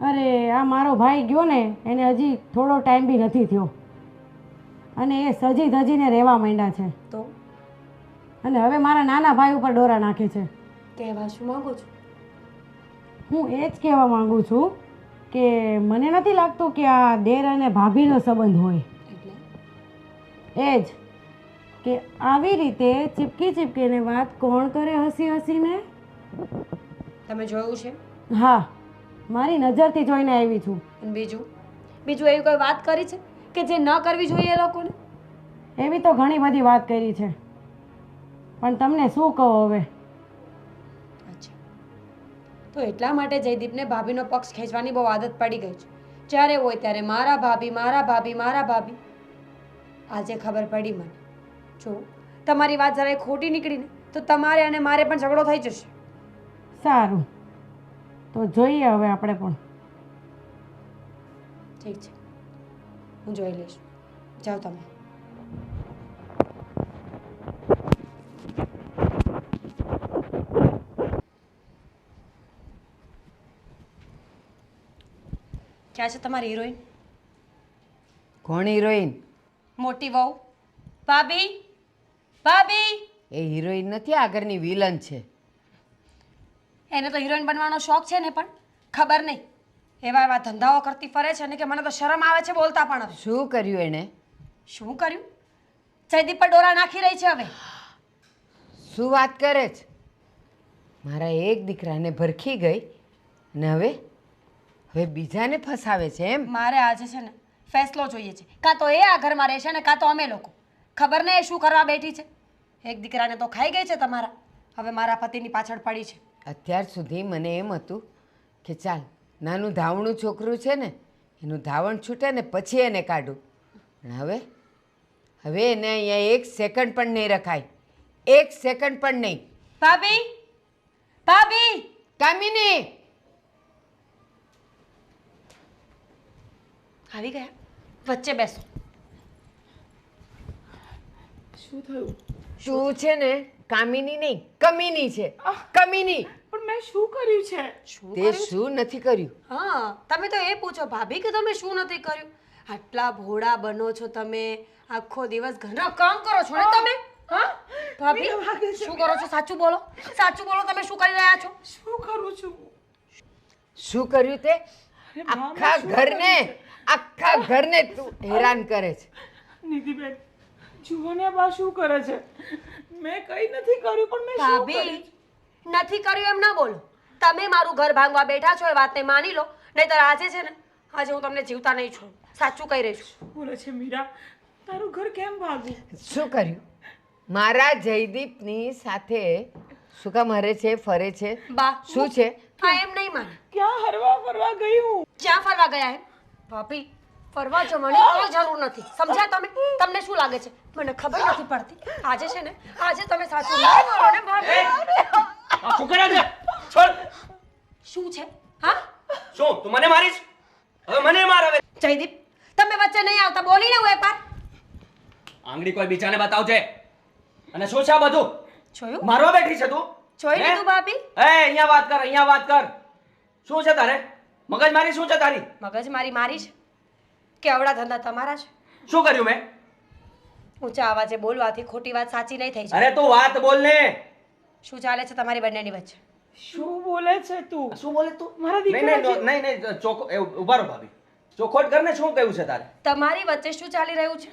અરે આ મારો ભાઈ ગયો ને એને હજી થોડો ટાઈમ બી નથી થયો અને એ સજી ધજીને રહેવા માંડ્યા છે તો અને હવે મારા નાના ભાઈ ઉપર ડોરા નાખે છે. કહેવા શું માંગુ છું? હું એ જ કહેવા માંગુ છું કે મને નથી લાગતું કે આ દેર અને ભાભીનો સંબંધ હોય. એટલે એ જ કે આવી રીતે ચીપકી ચીપકીને વાત કોણ કરે હસી હસીને? તમે જોયું છે? હા, મારી નજરથી જોઈને આવી છું. અને બીજું એવી કોઈ વાત કરી છે કે જે ન કરવી જોઈએ એ લોકોને? એવી તો ઘણી બધી વાત કરી છે પણ તમને શું કહો હવે? અચ્છા, તો એટલા માટે જયદીપને ભાભીનો પક્ષ ખેંચવાની બહુ આદત પડી ગઈ છે. જ્યારે હોય ત્યારે મારા ભાભી, મારા ભાભી, મારા ભાભી. આજે ખબર પડી મને. જો તમારી વાત જરાય ખોટી નીકળીને તો તમારે અને મારે પણ ઝઘડો થઈ જશે. સારું, તો જોઈએ હવે આપણે પણ. ઠીક છે, હું જોઈ લઈશ. જાઓ તમે. ક્યાં છે તમારી હિરોઈન? કોણ હિરોઈન? મોટી વહુ. ભાભી, ભાભી. એ હિરોઈન નથી, આગળની વિલન છે. એને તો હિરોઈન બનવાનો શોખ છે ને, પણ ખબર નહીં એવા એવા ધંધાઓ કરતી ફરે છે ને કે મને તો શરમ આવે છે બોલતા પણ. હવે શું કર્યું એણે? શું કર્યું? જયદીપ પર ડોરા નાખી રહી છે હવે. શું વાત કરે છે? મારા એક દીકરાને ભરખી ગઈ ને હવે બીજાને ફસાવે છે એમ? મારે આજે છે ને ફેસલો જોઈએ છે. કાં તો એ આ ઘરમાં રહેશે ને કાં તો અમે લોકો. ખબર નહીં એ શું કરવા બેઠી છે. એક દીકરાને તો ખાઈ ગઈ છે તમારા. હવે મારા પતિની પાછળ પડી છે. અત્યાર સુધી મને એમ હતું કે ચાલ નાનું ધાવણું છોકરું છે ને એનું ધાવણ છૂટે ને પછી એને કાઢું, પણ હવે એને અહીંયા એક સેકન્ડ પણ નહીં રખાય. એક સેકન્ડ પણ નહીં. ભાભી, ભાભી. કામિની આવી ગયા? વચ્ચે બેસો. શું થયું? તું છે ને કામિની નહીં કમીની છે. કમીની. પણ મેં શું કર્યું છે? શું તે કર્યું છે? શું નથી કર્યું? હા, તમે તો એ પૂછો ભાભી કે તમે શું નથી કર્યું. આટલા ભોળા બનો છો તમે, આખો દિવસ ઘરના કામ કરો છો ને તમે. હા ભાભી, શું કરો છો? સાચું બોલો, સાચું બોલો. તમે શું કરી રહ્યા છો? શું કરું છું? શું કર્યું તે? આખા ઘરને તું હેરાન કરે છે. નિધિબેન, જુઓ ને બા શું કરે છે. મેં કઈ નથી કર્યું પણ મેં શું ભાભી, કર્યું? નથી કર્યું એમ ના બોલો. તમે મારું ઘર ભાંગવા બેઠા છો એ વાતને માની લો, નહીંતર આજે છે ને આજે હું તમને જીવતા નહીં છોડું. સાચું કહી રહી છું. બોલે છે મીરા, તારું ઘર કેમ ભાગું? શું કર્યું? મારા જયદીપની સાથે શું કામ હરે છે, ફરે છે? બા શું છે? હા, એમ નહીં માને. ક્યાં હરવા ફરવા ગઈ હું? ક્યાં ફરવા ગયા એમ? ભાભી, ફરવા જવાની કોઈ જરૂર નથી. સમજ્યા તમે? તમને શું લાગે છે મને ખબર નથી પડતી? આજે છે ને આજે તમે સાચું નહીં બોલો ને ભાભી. શું કરે છે? છોડ. શું છે? હા, શું તું મને મારીશ? હવે મને માર. હવે જયદીપ, તમે વચ્ચે નહીં આવતા. બોલીને હું એકવાર. આંગળી કોઈ બીજાને બતાવજે. અને શું છે આ બધું? જોયું? મારવા બેઠી છે તું? જોઈ હે? લીધું ભાભી? અહીંયા વાત કર, અહીંયા વાત કર. શું છે તારે? મગજ મારી શું છે તારી? મગજ મારી છે કે અવળા ધંધા તમારા છે? શું કર્યું મેં? ઊંચા અવાજે બોલવાથી ખોટી વાત સાચી નહીં થઈ જાય. અરે તું વાત બોલ ને. શું ચાલે છે તમારી બંનેની વચ્ચે? શું બોલે છે તું? શું બોલે તું? મારા નહીં દીકરા નહીં નહીં નહીં ચોખો ઉભા રહો ભાભી. ચોખોટ કર ને. શું કહ્યું છે તારે? તમારી વચ્ચે શું ચાલી રહ્યું છે?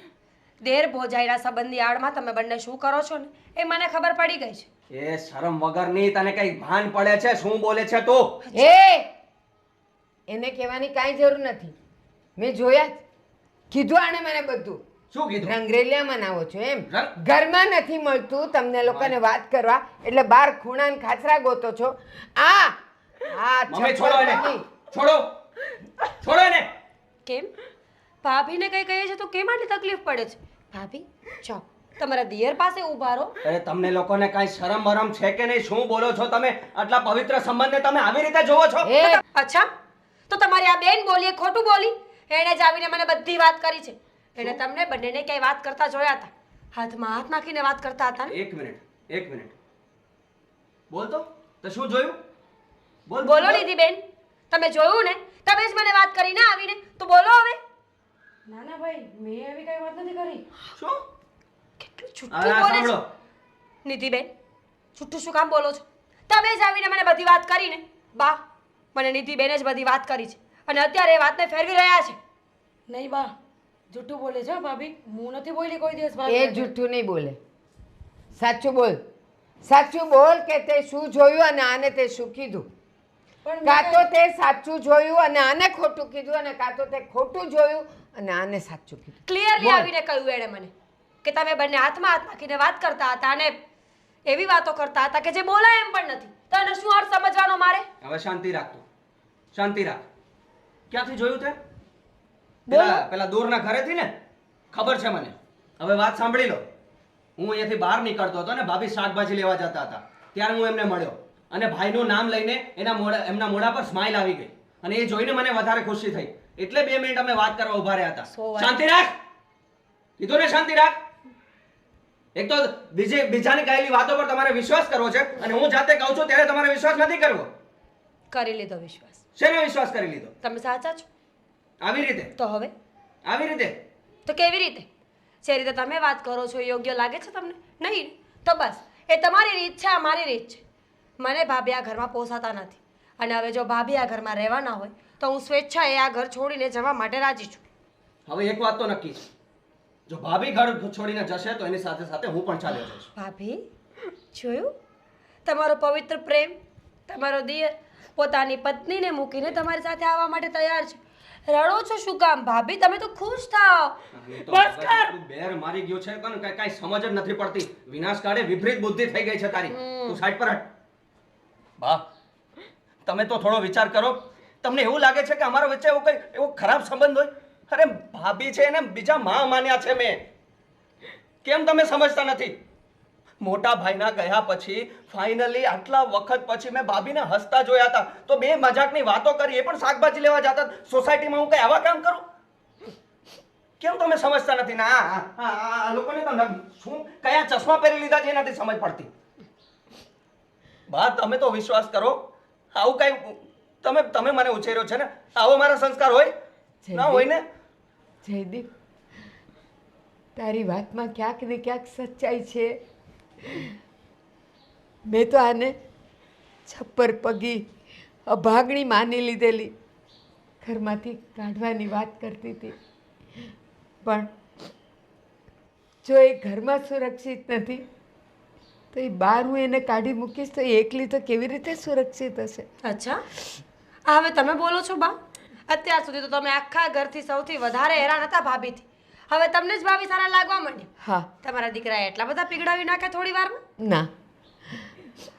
દેર ભોજાઈના સંબંધની આડમાં તમે બંને શું કરો છો ને એ મને ખબર પડી ગઈ છે. એ શરમ વગરની તને કઈ ભાન પડે છે? શું બોલે છે તું? એ એને કહેવાની કાંઈ જરૂર નથી. મેં જોયા જ. કીધું આણે મને બધું. શું કીધું? રંગરેલિયામાં નાવો છો એમ? રંગ- ઘરમાં નથી મળતું તમને લોકોને વાત કરવા એટલે બહાર ખૂણા ને ખાચરા ગોતો છો. મમ્મી છોડો એને. છોડો એને. કેમ? ભાભીને કઈ કહીએ છે તો કેમ આટલી તકલીફ પડે છે? ભાભી, જાઓ તમારા દિયર પાસે ઊભા રહો. અરે તમને લોકોને કાંઈ શરમ બરમ છે કે નહીં? શું બોલો છો તમે? આટલા પવિત્ર સંબંધને તમે આવી રીતે જોવો છો? એ અચ્છા, તો તમારી આ બેન બોલી એ ખોટું બોલી? એણે જ આવીને મને બધી વાત કરી છે. એણે તમને બંનેને ક્યાંય વાત કરતા જોયા હતા, હાથમાં હાથ નાખીને વાત કરતા હતા ને? એક મિનિટ બોલ તો શું જોયું? બોલો નિધિ બેન, તમે જોયું ને? તમે જ મને વાત કરીને આવીને, તો બોલો હવે. ના ના ભાઈ, મેં એવી કઈ વાત નથી કરી. શું? કેટલું છૂટું બોલે છે નિધિ બેન. છૂટું શું કામ બોલો છો? તમે જ આવીને મને બધી વાત કરીને. બા, મને નિધિ બેને જ બધી વાત કરી છે અને અત્યારે એ વાતને ફેરવી રહ્યા છે. નહીં બા, જૂઠું બોલે છે હો ભાભી. હું નથી બોલી કોઈ દિવસ એ ભાભી. જૂઠું નહીં બોલે, સાચું બોલ. સાચું બોલ કે તે શું જોયું અને આને તે શું કીધું. પણ કાં તો તે સાચું જોયું અને આને ખોટું કીધું, અને કાં તો તે ખોટું જોયું અને આને સાચું કીધું. ક્લિયરલી બોલ. આવીને કહ્યું એણે મને કે તમે બંને હાથમાં હાથ નાખીને વાત કરતા હતા અને એવી વાતો કરતા હતા કે જે બોલાય એમ પણ નથી. તો એનો શું અર્થ સમજવાનો મારે? હવે શાંતિ રાખ તું, શાંતિ રાખ. ક્યાંથી જોયું તે? બોલો. પેલા દૂરના ઘરેથી ને? ખબર છે મને. હવે વાત સાંભળી લો. હું અહીંયાથી બહાર નીકળતો હતો ને ભાભી શાકભાજી લેવા જતા હતા, ત્યારે હું એમને મળ્યો અને ભાઈનું નામ લઈને એમના મોઢા પર સ્માઈલ આવી ગઈ અને એ જોઈને મને વધારે ખુશી થઈ. એટલે 2 મિનિટ અમે વાત કરવા ઉભા રહ્યા હતા. શાંતિ રાખ, કીધું ને શાંતિ રાખ. એક તો બીજાની કહેલી વાતો પર તમારે વિશ્વાસ કરવો છે અને હું જાતે કહું છું ત્યારે તમારે વિશ્વાસ નથી કરવો. કરી લીધો વિશ્વાસ. શેનો વિશ્વાસ કરી લીધો? તમે સાચા છો આવી રીતે? તો હવે આવી રીતે? તો કેવી રીતે? જે રીતે તમે વાત કરો છો એ યોગ્ય લાગે છે તમને? નહીં ને? તો બસ એ તમારી રીત છે, આ મારી રીત છે. મને ભાભી આ ઘરમાં પોસાતા નથી અને હવે જો ભાભી આ ઘરમાં રહેવાના હોય તો હું સ્વેચ્છાએ આ ઘર છોડીને જવા માટે રાજી છું. હવે એક વાત તો નક્કી છે, જો ભાભી ઘર છોડીને જશે તો એની સાથે સાથે હું પણ ચાલ્યો જઈશ. ભાભી જોયું? તમારો પવિત્ર પ્રેમ, તમારો દિયર પોતાની પત્નીને મૂકીને તમારી સાથે આવવા માટે તૈયાર છે. રડો છો શું કામ ભાભી? તમે તો ખુશ થાઓ. બસ કર. બેર મારી ગયો છે કોને કાઈ સમજ જ નથી પડતી. વિનાશ કાળે વિપરીત બુદ્ધિ થઈ ગઈ છે તારી. તું સાઈડ પર હટ. બા, તમે તો થોડો વિચાર કરો. તમને એવું લાગે છે કે અમારો વચ્ચે એવો ખરાબ સંબંધ હોય? અરે ભાભી છે એને બીજા માં માન્યા છે મેં. કેમ તમે સમજતા નથી? મોટા ભાઈના ગયા પછી ફાઇનલી આટલા વખત પછી મેં ભાભીને હસતા જોયા હતા તો બે મજાકની વાતો કરી, એ પણ શાકભાજી લેવા જતા સોસાયટીમાં. હું કઈ આવા કામ કરું? કેમ તમે સમજતા નથી? ના આ લોકોને તો શું કયા ચશ્મા પહેરી લીધા છે એનાથી સમજ પડતી. બા, તમે તો વિશ્વાસ કરો. આવું કઈ તમે મને ઉછેર્યો છે ને, આવો મારા સંસ્કાર હોય? ના હોય ને? જયદીપ, તારી વાતમાં ક્યાંક ને ક્યાંક સચ્ચાઈ છે. મેં તો આને છપ્પર પગી અભાગણી માની લીધેલી, ઘરમાંથી કાઢવાની વાત કરતી હતી. પણ જો એ ઘરમાં સુરક્ષિત નથી તો એ બહાર હું એને કાઢી મૂકીશ તો એ એકલી તો કેવી રીતે સુરક્ષિત હશે? અચ્છા, આ હવે તમે બોલો છો બા? અત્યાર સુધી તો તમે આખા ઘરથી સૌથી વધારે હેરાન હતા ભાભીથી. હવે તમને જ ભાભી સારા લાગવા માંડ્યા. હા. તમારા દીકરાએ એટલા બધા પીગળાવી નાખ્યા થોડી વારમાં? ના,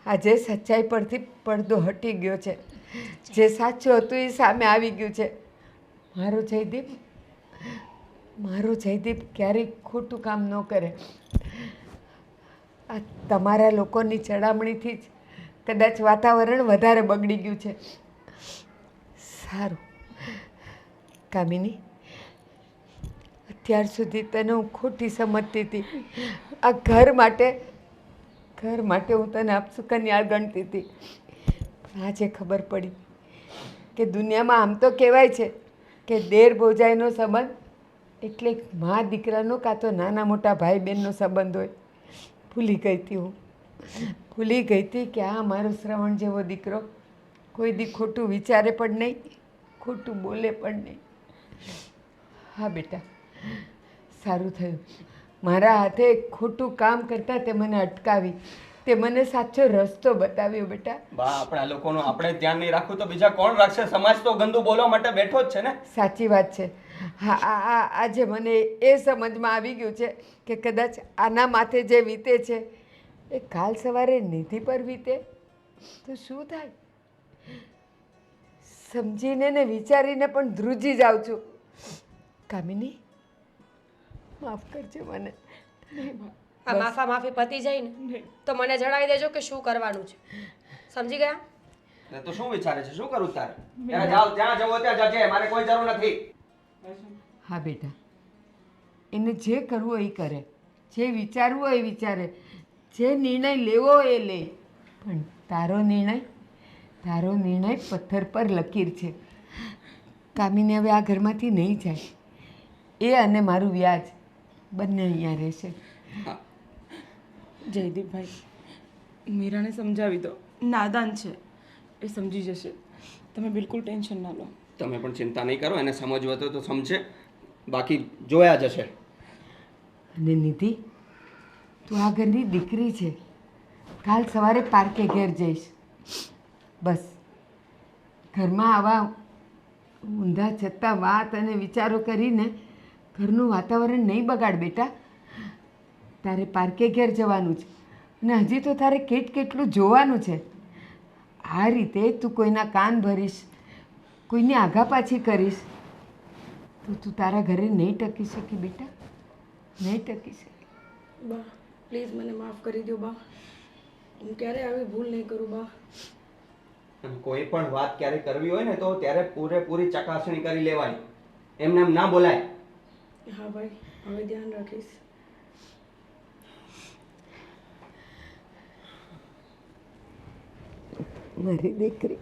આજે સચ્ચાઈ પરથી પડદો હટી ગયો છે. જે સાચું હતું એ સામે આવી ગયું છે. મારો જયદીપ ક્યારેય ખોટું કામ ન કરે. આ તમારા લોકોની ચડામણીથી જ કદાચ વાતાવરણ વધારે બગડી ગયું છે. સારું કામિની, અત્યાર સુધી તને હું ખોટી સમજતી હતી. આ ઘર માટે હું તને આપસુકન્યાળ ગણતી હતી. પણ આજે ખબર પડી કે દુનિયામાં આમ તો કહેવાય છે કે દેર ભોજાઈનો સંબંધ એટલે મા દીકરાનો કાં તો નાના મોટા ભાઈ બહેનનો સંબંધ હોય. ભૂલી ગઈ હતી હું. ભૂલી ગઈ હતી કે આ મારો શ્રવણ જેવો દીકરો કોઈ દી ખોટું વિચારે પણ નહીં, ખોટું બોલે પણ નહીં. હા બેટા, સારું થયું મારા હાથે ખોટું કામ કરતાં તે મને અટકાવી, તે મને સાચો રસ્તો બતાવ્યો. બેટા બા, આપણા લોકોનું આપણે ધ્યાન નહીં રાખવું તો બીજા કોણ રાખશે? સમાજ તો ગંદુ બોલવા માટે બેઠો જ છે ને. સાચી વાત છે. હા, આજે મને એ સમજમાં આવી ગયું છે કે કદાચ આના માથે જે વીતે છે એ કાલ સવારે નિધિ પર વીતે તો શું થાય? સમજીને ને વિચારીને પણ ધ્રુજી જાઉં છું. કામિની, માફ કરજો મને. આ માફી પતી જાય ને તો મને જણાવી દેજો કે શું કરવાનું છે. સમજી ગયા? એટલે તું શું વિચારે છે? શું કરું તારે? ત્યારે જાઓ, જ્યાં જવું હોય ત્યાં જજે, મારે કોઈ જરૂર નથી. હા બેટા, એને જે કરવું હોય એ કરે, જે વિચારવું હોય એ વિચારે, જે નિર્ણય લેવો હોય એ લે. પણ તારો નિર્ણય પથ્થર પર લકીર છે. કામિની હવે આ ઘરમાંથી નહીં જાય. એ અને મારું વ્યાજ બંને અહીંયા રહેશે. જયદીપભાઈ, મીરાને સમજાવી દો, નાદાન છે, એ સમજી જશે. તમે બિલકુલ ટેન્શન ના લો. તમે પણ ચિંતા નહીં કરો, એને સમજવું હતું તો સમજે, બાકી જોયા જશે. અને નિધિ, તું આ ઘરની દીકરી છે. કાલ સવારે પાર્કે ઘેર જઈશ. બસ ઘરમાં આવા ઊંધા છતાં વાત અને વિચારો કરીને ઘરનું વાતાવરણ નહીં બગાડ બેટા. તારે પાર્કે ઘેર જવાનું છે અને હજી તો તારે કેટલું જોવાનું છે. આ રીતે તું કોઈના કાન ભરીશ, કોઈની આઘા પાછી કરીશ તો તું તારા ઘરે નહીં ટકી શકી બેટા, નહીં ટકી શકી. બા પ્લીઝ મને માફ કરી દો બા, હું ક્યારે આવી ભૂલ નહીં કરું બા. કોઈ પણ વાત ક્યારે કરવી હોય ને તો ત્યારે પૂરેપૂરી ચકાસણી કરી લેવાની, એમને એમ ના બોલાય. હા ભાઈ, હવે ધ્યાન રાખીશ. મારી દીકરી